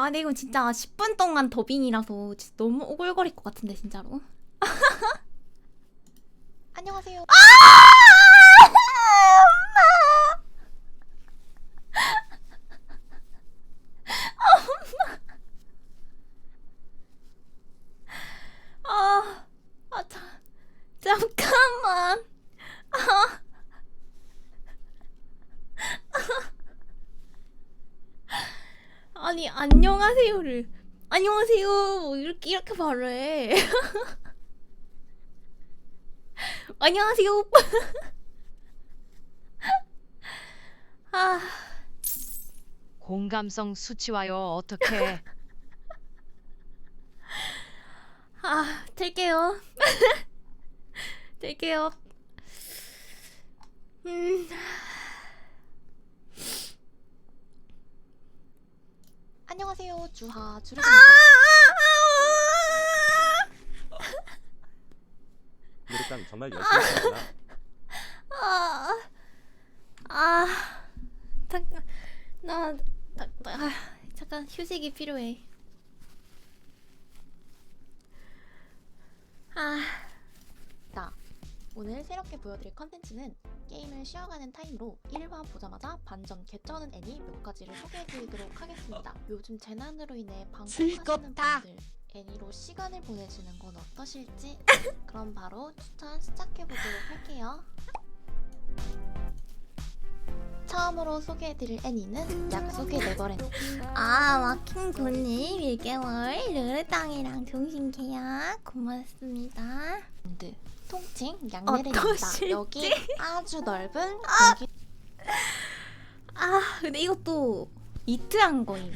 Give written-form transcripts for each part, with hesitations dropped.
근데 이거 진짜 10분 동안 더빙이라서 진짜 너무 오글거릴 것 같은데 진짜로. 안녕하세요. 잠깐만. 아니 안녕하세요를 안녕하세요 뭐 이렇게 말해. 안녕하세요. 아, 공감성 수치와요. 어떻게? 될게요. 될게요. 안녕하세요. 주하 주르입니다. 노릇당 정말 열심히 했구나. 잠깐 잠깐 휴식이 필요해. 오늘 새롭게 보여드릴 컨텐츠는 게임을 쉬어가는 타임으로 1화 보자마자 반전 개쩌는 애니 몇 가지를 소개해드리도록 하겠습니다. 요즘 재난으로 인해 방콕하시는 분들 애니로 시간을 보내시는 건 어떠실지 그럼 바로 추천 시작해보도록 할게요. 처음으로 소개해드릴 애니는 약속의 네버랜드. 마킹군님 1개월 르르땅이랑 종신계약 고맙습니다. 통칭 양내랜입니다. 어떠실지? 여기 아주 넓은 공기. 근데 이것도 이트한 거임.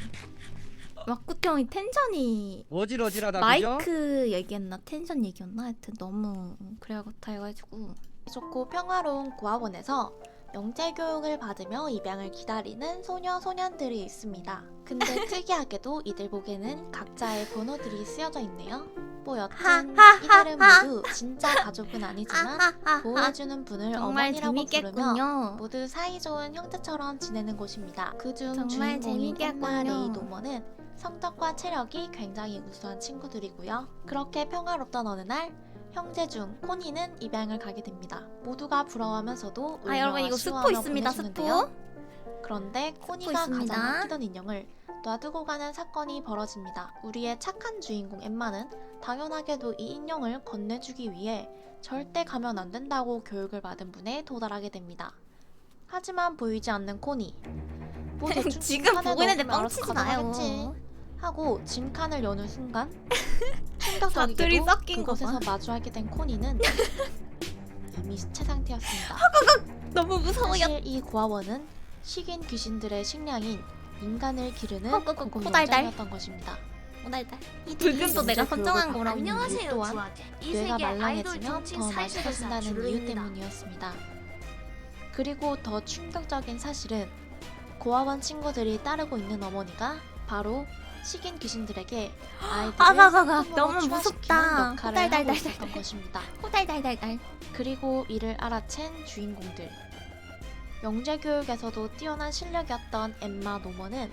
막구형이 텐션이 어질어질하다 그죠? 마이크 얘기였나 텐션 얘기였나 하여튼 너무 그래야 같아 해가지고 좋고 평화로운 고아원에서 영재 교육을 받으며 입양을 기다리는 소녀 소년들이 있습니다. 근데 특이하게도 이들 목에는 각자의 번호들이 쓰여져 있네요. 뭐 여튼 이들은 모두 진짜 가족은 아니지만 보호해주는 분을 정말 어머니라고 부르며 재밌겠군요. 모두 사이좋은 형제처럼 지내는 곳입니다. 그중 정말 주인공인 재밌겠군요. 엄마 레이 노머는 성적과 체력이 굉장히 우수한 친구들이고요. 그렇게 평화롭던 어느 날 형제 중 코니는 입양을 가게 됩니다. 모두가 부러워하면서도 울며 여러분 이거 스포 아쉬워하며 있습니다. 보내주는데요. 스포. 그런데 코니가 있습니다. 가장 아끼던 인형을 놔두고 가는 사건이 벌어집니다. 우리의 착한 주인공 엠마는 당연하게도 이 인형을 건네주기 위해 절대 가면 안 된다고 교육을 받은 분에 도달하게 됩니다. 하지만 보이지 않는 코니. 뭐 대충 지금 짐칸에 보고 있는데 넣으면 알아서 뻥치지 가져가겠지 마요. 하고 짐칸을 여는 순간 사투리 충격적이게도 섞인 거 그곳에서 봐. 마주하게 된 코니는 이미 시체 상태였습니다. 너무 무서워요. 사실 이 고아원은 식인 귀신들의 식량인 인간을 기르는 고급 호달달. 농장이었던 것입니다. 오달달. 이들이 붉은 또 내가 영재 선정한 교육을 거라고. 받는 이유 안녕하세요, 또한 주아재. 이 뇌가 세계 아이돌 말랑해지면 정칭 더 사회자들사 맛있어진다는 이유 주르입니다. 때문이었습니다. 그리고 더 충격적인 사실은 고아원 친구들이 따르고 있는 어머니가 바로 식인 귀신들에게 아이들을 너무 성으로 무섭다. 추화시키는 역할을 하고 호달달달달. 있었던 것입니다. 호달달달달. 그리고 이를 알아챈 주인공들. 영재 교육에서도 뛰어난 실력이었던 엠마 노머는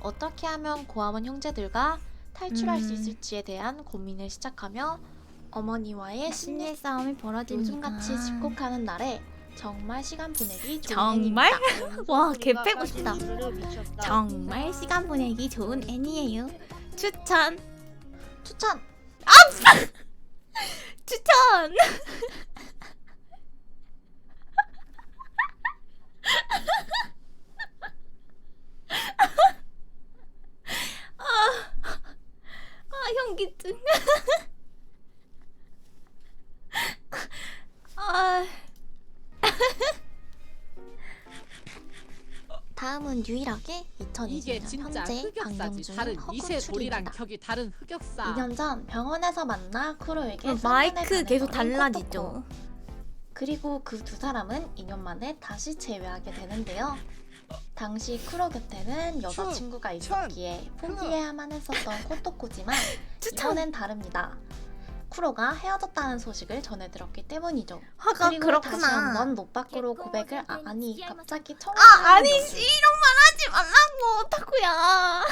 어떻게 하면 고아원 형제들과 탈출할 수 있을지에 대한 고민을 시작하며 어머니와의 심리 심리 싸움이 벌어집니다. 요즘같이 집콕하는 날에 정말 시간 보내기 좋은 정말? 애니입니다. 와, 개 빼고 싶다. 미쳤다. 정말 시간 보내기 좋은 애니예요. 추천. 추천! 추천. 현기증. 다음은 유일하게 이게 2020년 진짜 현재 방영 흑역사지. 중인 다른 허군 이세 돌이랑 추리입니다. 격이 다른 흑역사. 2년 전 병원에서 만나 크로에게 마이크 계속 달라지죠. 고 그리고 그 두 사람은 2년 만에 다시 재회하게 되는데요. 당시 쿠로 곁에는 여자친구가 있었기에 포기해야만 했었던 코토코지만 이번엔 다릅니다. 쿠로가 헤어졌다는 소식을 전해 들었기 때문이죠. 화가 그리고 다시 그렇구나. 한번 못 밖으로 고백을 아니 갑자기 청 아니지 이런 말 하지 말라고 오타쿠야.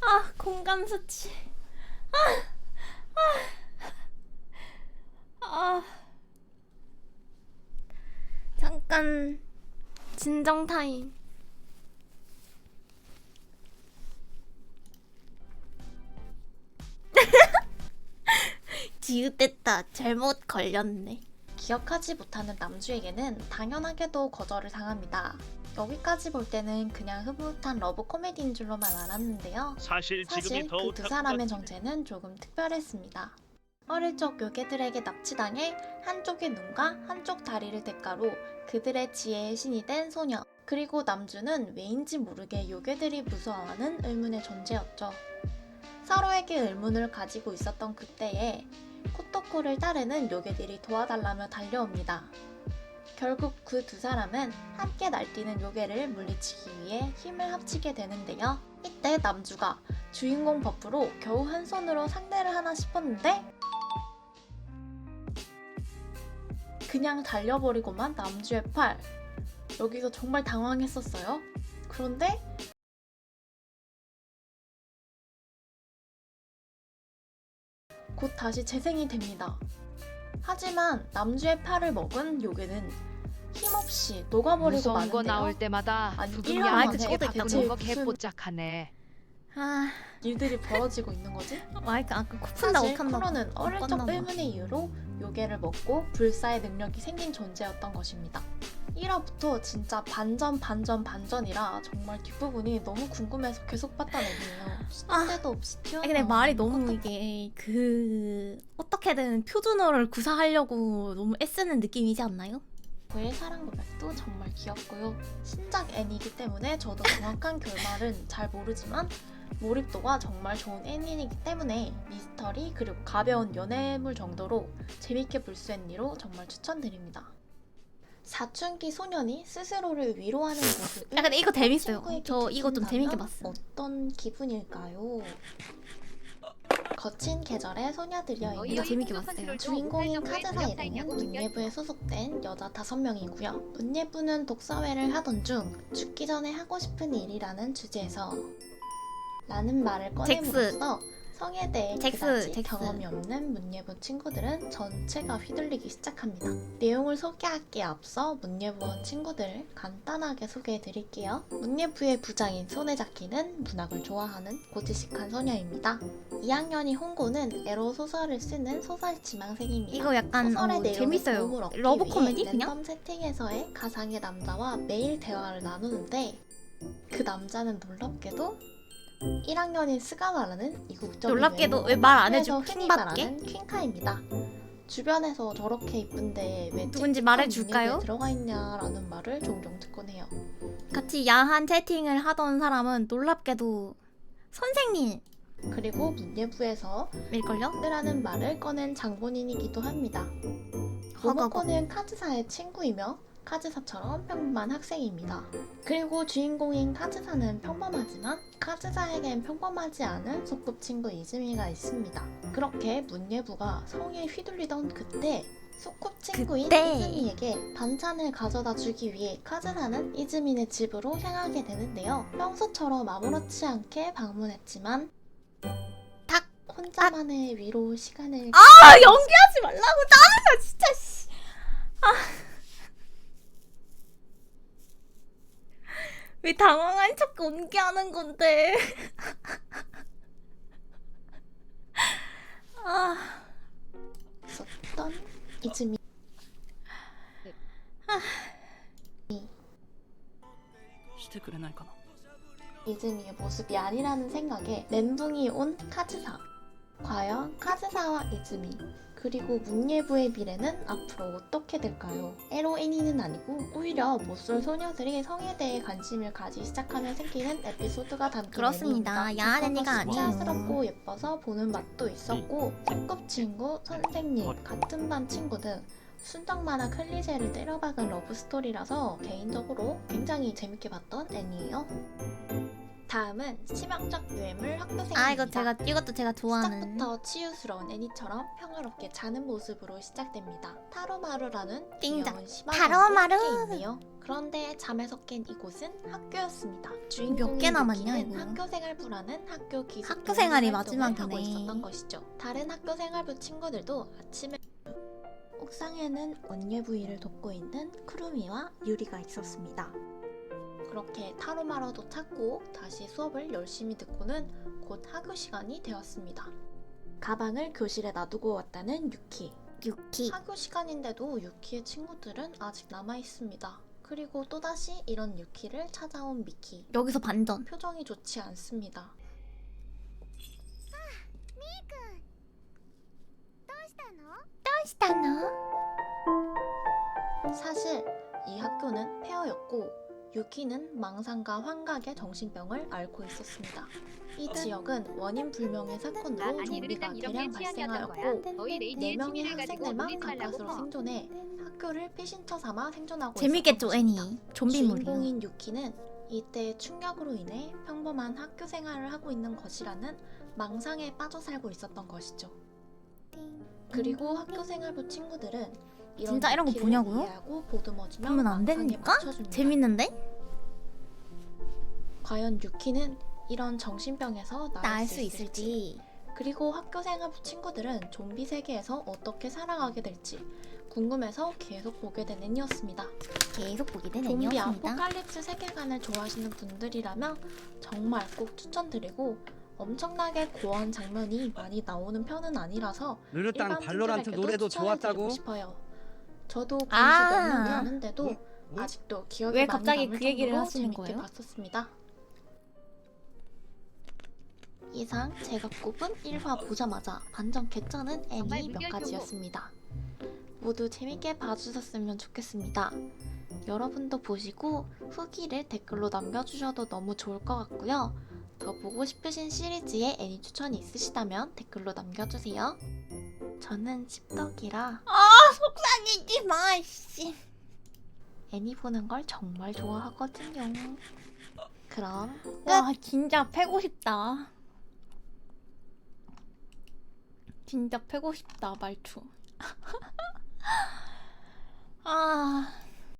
아, 공감 수치. 아. 잠깐 진정 타임. 지읒됐다. 잘못 걸렸네. 기억하지 못하는 남주에게는 당연하게도 거절을 당합니다. 여기까지 볼 때는 그냥 흐뭇한 러브 코미디인 줄로만 알았는데요. 사실 지금이 사실 더 그 두 오타쿠 사람의 같긴 해. 정체는 조금 특별했습니다. 어릴 적 요괴들에게 납치당해 한쪽의 눈과 한쪽 다리를 대가로 그들의 지혜의 신이 된 소녀. 그리고 남주는 왜인지 모르게 요괴들이 무서워하는 의문의 존재였죠. 서로에게 의문을 가지고 있었던 그때에 코토코를 따르는 요괴들이 도와달라며 달려옵니다. 결국 그 두 사람은 함께 날뛰는 요괴를 물리치기 위해 힘을 합치게 되는데요. 이때 남주가 주인공 버프로 겨우 한 손으로 상대를 하나 싶었는데 그냥 달려버리고만 남주의 팔. 여기서 정말 당황했었어요. 그런데 곧 다시 재생이 됩니다. 하지만 남주의 팔을 먹은 요괴는 힘없이 녹아버리고 무서운 마는데요. 거 나올 때마다 아니, 부금이 일화 안 만에 붙이게 대체 바꾸는 거 무슨- 개뽀짝하네. 아, 일들이 벌어지고 있는 거지? 마이크 아까 코 푼다고 사실 칸다. 크로는 어릴 적 의문의 이유로 요괴를 먹고 불사의 능력이 생긴 존재였던 것입니다. 1화부터 진짜 반전이라 정말 뒷부분이 너무 궁금해서 계속 봤던 애니에요. 시도 때도 없이 튀어나온 근데 말이 너무 코토코. 이게 어떻게든 표준어를 구사하려고 너무 애쓰는 느낌이지 않나요? 그의 사랑 고백도 정말 귀엽고요. 신작 애니이기 때문에 저도 정확한 결말은 잘 모르지만 몰입도가 정말 좋은 애니이기 때문에 미스터리 그리고 가벼운 연애물 정도로 재밌게 볼 수 애니로 정말 추천드립니다. 사춘기 소년이 스스로를 위로하는 모습을 야, 근데 이거 재밌어요. 친구에게 저 이거 좀 재밌게 듣는다면 봤어요. 어떤 기분일까요? 거친 계절의 소녀들이여 이거 재밌게 봤어요. 주인공인 카즈사 일행은 문예부에 소속된 여자 5명이고요. 문예부는 독서회를 하던 중 죽기 전에 하고 싶은 일이라는 주제에서 라는 말을 꺼냄으로써 성에 대해 그다지 경험이 없는 문예부 친구들은 전체가 휘둘리기 시작합니다. 내용을 소개하기에 앞서 문예부원 친구들을 간단하게 소개해드릴게요. 문예부의 부장인 소네자키는 문학을 좋아하는 고지식한 소녀입니다. 2학년이 홍고는 에로 소설을 쓰는 소설 지망생입니다. 이거 약간 소설의 내용에 재밌어요. 도움을 얻기 러브 위해 코미디 랜덤 그냥? 세팅에서의 가상의 남자와 매일 대화를 나누는데 그 남자는 놀랍게도 1학년인 스가마라는 이국적인 놀랍게도 왜 말 안 해줘? 흔히 킹받게? 말하는 퀸카입니다. 주변에서 저렇게 이쁜데 왜 누군지 찝찝한 말해줄까요? 문예부에 들어가 있냐라는 말을 종종 듣곤 해요. 같이 야한 채팅을 하던 사람은 놀랍게도 선생님일걸요? 그리고 문예부에서 라는 말을 꺼낸 장본인이기도 합니다. 모모코는 카즈사의 친구이며 카즈사처럼 평범한 학생입니다. 그리고 주인공인 카즈사는 평범하지만 카즈사에겐 평범하지 않은 소꿉친구 이즈미가 있습니다. 그렇게 문예부가 성에 휘둘리던 그때 소꿉친구인 그때. 이즈미에게 반찬을 가져다 주기 위해 카즈사는 이즈미네 집으로 향하게 되는데요. 평소처럼 아무렇지 않게 방문했지만 탁! 혼자만의 위로 시간을 아, 연기하지 말라고 짜증나 진짜 씨. 왜 당황한 척 연기하는 건데? 아, 있었던 이즈미 이즈미의 모습이 아니라는 생각에 멘붕이 온 카즈사. 과연 카즈사와 이즈미 그리고 문예부의 미래는 앞으로 어떻게 될까요? 에로 애니는 아니고 오히려 못쏠 소녀들이 성에 대해 관심을 가지기 시작하면 생기는 에피소드가 담긴 그렇습니다. 애니입니다. 야한 애니가 아니에요. 수다스럽고 예뻐서 보는 맛도 있었고 소꿉친구, 선생님, 같은 반 친구 등 순정 만화 클리셰를 때려박은 러브스토리라서 개인적으로 굉장히 재밌게 봤던 애니예요. 다음은 치명적 유해물 학교생활입니다. 아 이것도 제가 좋아하는. 시작부터 치유스러운 애니처럼 평화롭게 자는 모습으로 시작됩니다. 타로마루라는 띵작. 귀여운 타로마루. 시바견도 있네요. 그런데 잠에서 깬 이곳은 학교였습니다. 주인공인 몇 개 남았냐, 유키는 이거? 학교생활부라는 학교 기숙 학교생활이 활동을 마지막이네. 하고 있었던 것이죠. 다른 학교생활부 친구들도 아침에 옥상에는 원예부위를 돕고 있는 쿠루미와 유리가 있었습니다. 그렇게 타로마루도 찾고 다시 수업을 열심히 듣고는 곧 학교 시간이 되었습니다. 가방을 교실에 놔두고 왔다는 유키. 학교 시간인데도 유키의 친구들은 아직 남아 있습니다. 그리고 또다시 이런 유키를 찾아온 미키. 여기서 반전. 표정이 좋지 않습니다. 사실 이 학교는 폐허였고 유키는 망상과 환각의 정신병을 앓고 있었습니다. 이 지역은 원인 불명의 사건으로 좀비가 대량 발생하였고 4명의 학생들만 가까스로 생존해 학교를 피신처 삼아 생존하고 재밌겠죠 있었던 애니. 것입니다. 좀비물이요. 주인공인 유키는 이때 충격으로 인해 평범한 학교 생활을 하고 있는 것이라는 망상에 빠져 살고 있었던 것이죠. 그리고 학교 생활부 친구들은 진짜 이런 거 유키를 보냐고요? 이해하고 보듬어주며 보면 안 망상에 됩니까? 맞춰줍니다. 재밌는데? 과연 유키는 이런 정신병에서 나을 나을 수 수 있을지, 그리고 학교 생활부 친구들은 좀비 세계에서 어떻게 살아가게 될지 궁금해서 계속 보게 된 애니였습니다. 계속 보게 된 좀비 애니였습니다. 아포칼립스 세계관을 좋아하시는 분들이라면 정말 꼭 추천드리고 엄청나게 고어한 장면이 많이 나오는 편은 아니라서 르르땅 일반 발로란트 분들에게도 노래도 추천해드리고 좋았다고? 싶어요. 저도 본지 아. 몇 년 되었는데도 아직도 기억에 왜 많이 갑자기 남을 그 얘기를 정도로 하시는 재밌게 거예요? 봤었습니다. 이상 제가 꼽은 1화 보자마자 반전 개쩌는 정말 애니 몇 물결 가지였습니다. 모두 재밌게 봐주셨으면 좋겠습니다. 여러분도 보시고 후기를 댓글로 남겨주셔도 너무 좋을 것 같고요. 더 보고 싶으신 시리즈의 애니 추천이 있으시다면 댓글로 남겨주세요. 저는 씹덕이라 속상이지 마, 씨. 애니 보는 걸 정말 좋아하거든요. 그럼 와, 진짜 패고 싶다. 진짜 패고 싶다, 말투. 아.